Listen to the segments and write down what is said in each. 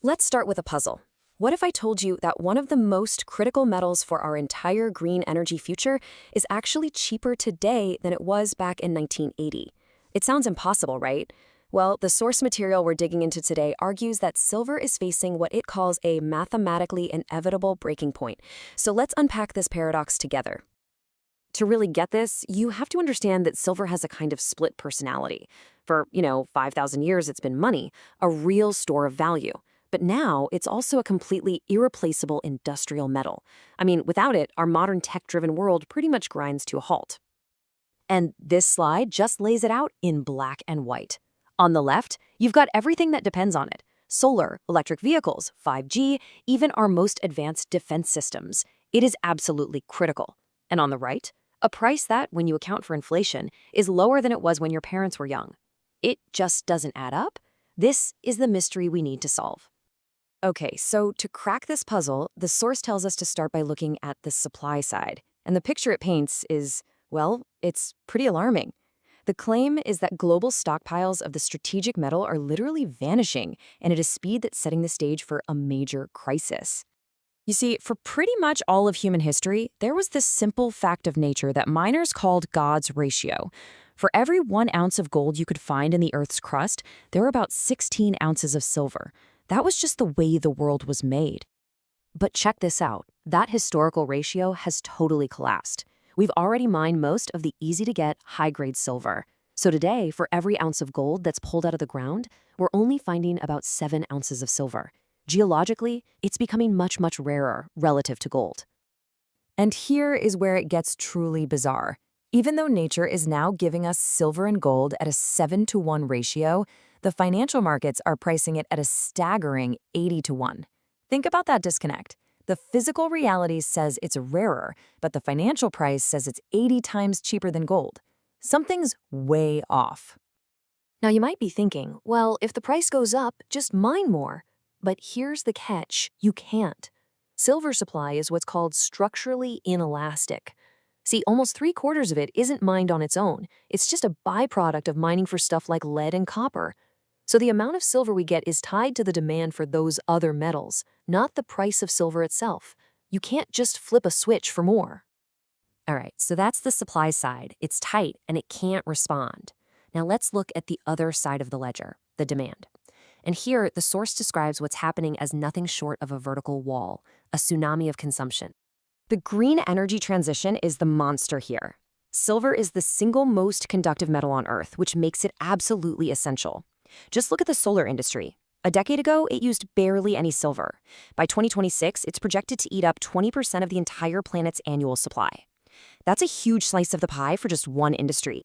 Let's start with a puzzle. What if I told you that one of the most critical metals for our entire green energy future is actually cheaper today than it was back in 1980? It sounds impossible, right? Well, the source material we're digging into today argues that silver is facing what it calls a mathematically inevitable breaking point. So let's unpack this paradox together. To really get this, you have to understand that silver has a kind of split personality. For, 5,000 years it's been money, a real store of value. But now it's also a completely irreplaceable industrial metal. I mean, without it, our modern tech-driven world pretty much grinds to a halt. And this slide just lays it out in black and white. On the left, you've got everything that depends on it. Solar, electric vehicles, 5G, even our most advanced defense systems. It is absolutely critical. And on the right, a price that, when you account for inflation, is lower than it was when your parents were young. It just doesn't add up. This is the mystery we need to solve. Okay, so to crack this puzzle, the source tells us to start by looking at the supply side. And the picture it paints is, well, it's pretty alarming. The claim is that global stockpiles of the strategic metal are literally vanishing, and at a speed that's setting the stage for a major crisis. You see, for pretty much all of human history, there was this simple fact of nature that miners called God's ratio. For every 1 ounce of gold you could find in the Earth's crust, there were about 16 ounces of silver. That was just the way the world was made. But check this out. That historical ratio has totally collapsed. We've already mined most of the easy-to-get, high-grade silver. So today, for every ounce of gold that's pulled out of the ground, we're only finding about 7 ounces of silver. Geologically, it's becoming much, much rarer relative to gold. And here is where it gets truly bizarre. Even though nature is now giving us silver and gold at a 7-to-1 ratio, the financial markets are pricing it at a staggering 80-to-1. Think about that disconnect. The physical reality says it's rarer, but the financial price says it's 80 times cheaper than gold. Something's way off. Now you might be thinking, well, if the price goes up, just mine more. But here's the catch, you can't. Silver supply is what's called structurally inelastic. See, almost 3/4 of it isn't mined on its own. It's just a byproduct of mining for stuff like lead and copper. So the amount of silver we get is tied to the demand for those other metals, not the price of silver itself. You can't just flip a switch for more. All right, so that's the supply side. It's tight and it can't respond. Now let's look at the other side of the ledger, the demand. And here, the source describes what's happening as nothing short of a vertical wall, a tsunami of consumption. The green energy transition is the monster here. Silver is the single most conductive metal on Earth, which makes it absolutely essential. Just look at the solar industry. A decade ago, it used barely any silver. By 2026, it's projected to eat up 20% of the entire planet's annual supply. That's a huge slice of the pie for just one industry.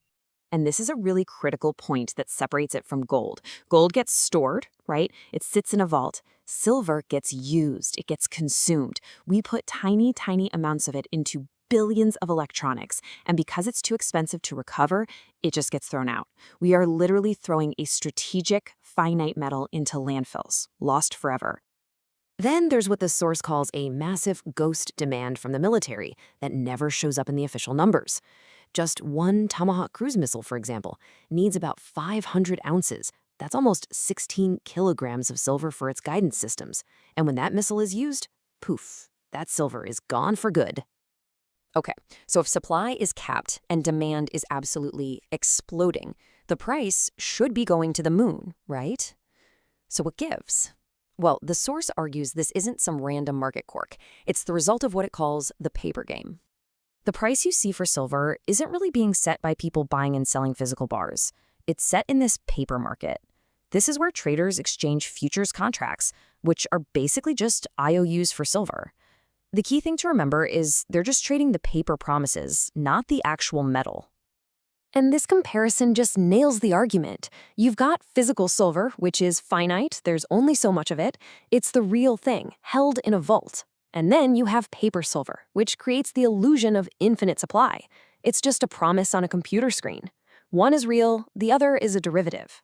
And this is a really critical point that separates it from gold. Gold gets stored, right? It sits in a vault. Silver gets used. It gets consumed. We put tiny, tiny amounts of it into billions of electronics. And because it's too expensive to recover, it just gets thrown out. We are literally throwing a strategic, finite metal into landfills, lost forever. Then there's what the source calls a massive ghost demand from the military that never shows up in the official numbers. Just one Tomahawk cruise missile, for example, needs about 500 ounces. That's almost 16 kilograms of silver for its guidance systems. And when that missile is used, poof, that silver is gone for good. Okay, so if supply is capped and demand is absolutely exploding, the price should be going to the moon, right? So what gives? Well, the source argues this isn't some random market quirk. It's the result of what it calls the paper game. The price you see for silver isn't really being set by people buying and selling physical bars. It's set in this paper market. This is where traders exchange futures contracts, which are basically just IOUs for silver. The key thing to remember is they're just trading the paper promises, not the actual metal. And this comparison just nails the argument. You've got physical silver, which is finite, there's only so much of it. It's the real thing, held in a vault. And then you have paper silver, which creates the illusion of infinite supply. It's just a promise on a computer screen. One is real, the other is a derivative.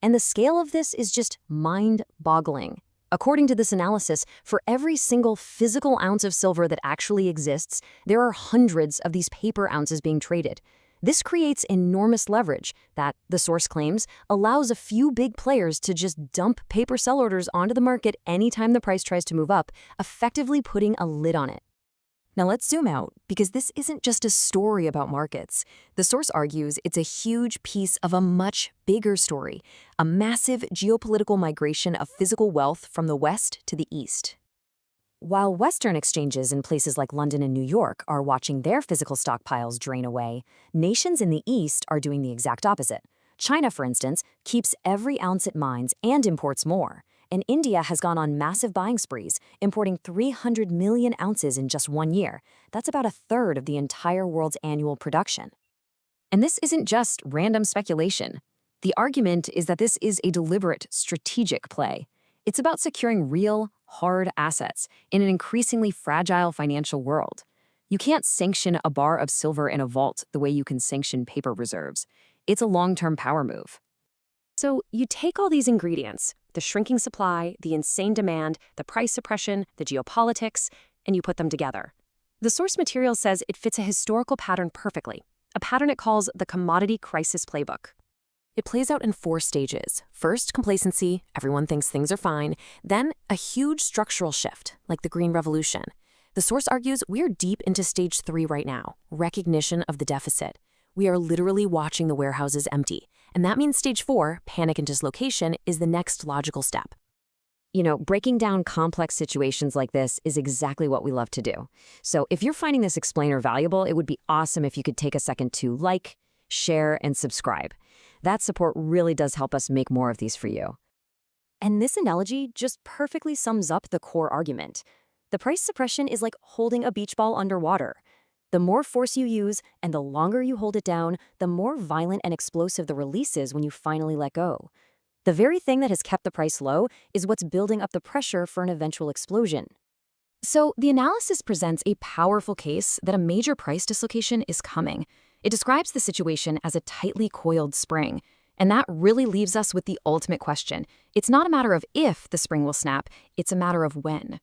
And the scale of this is just mind-boggling. According to this analysis, for every single physical ounce of silver that actually exists, there are hundreds of these paper ounces being traded. This creates enormous leverage that, the source claims, allows a few big players to just dump paper sell orders onto the market anytime the price tries to move up, effectively putting a lid on it. Now let's zoom out, because this isn't just a story about markets. The source argues it's a huge piece of a much bigger story, a massive geopolitical migration of physical wealth from the West to the East. While Western exchanges in places like London and New York are watching their physical stockpiles drain away, nations in the East are doing the exact opposite. China, for instance, keeps every ounce it mines and imports more. And India has gone on massive buying sprees, importing 300 million ounces in just 1 year. That's about a third of the entire world's annual production. And this isn't just random speculation. The argument is that this is a deliberate, strategic play. It's about securing real, hard assets in an increasingly fragile financial world. You can't sanction a bar of silver in a vault the way you can sanction paper reserves. It's a long-term power move. So you take all these ingredients, the shrinking supply, the insane demand, the price suppression, the geopolitics, and you put them together. The source material says it fits a historical pattern perfectly, a pattern it calls the commodity crisis playbook. It plays out in 4 stages. First, complacency, everyone thinks things are fine. Then, a huge structural shift, like the Green Revolution. The source argues we're deep into stage 3 right now, recognition of the deficit. We are literally watching the warehouses empty. And that means stage 4, panic and dislocation, is the next logical step. Breaking down complex situations like this is exactly what we love to do. So if you're finding this explainer valuable, it would be awesome if you could take a second to like, share, and subscribe. That support really does help us make more of these for you. And this analogy just perfectly sums up the core argument. The price suppression is like holding a beach ball underwater. The more force you use and the longer you hold it down, the more violent and explosive the release is when you finally let go. The very thing that has kept the price low is what's building up the pressure for an eventual explosion. So the analysis presents a powerful case that a major price dislocation is coming. It describes the situation as a tightly coiled spring. And that really leaves us with the ultimate question. It's not a matter of if the spring will snap, it's a matter of when.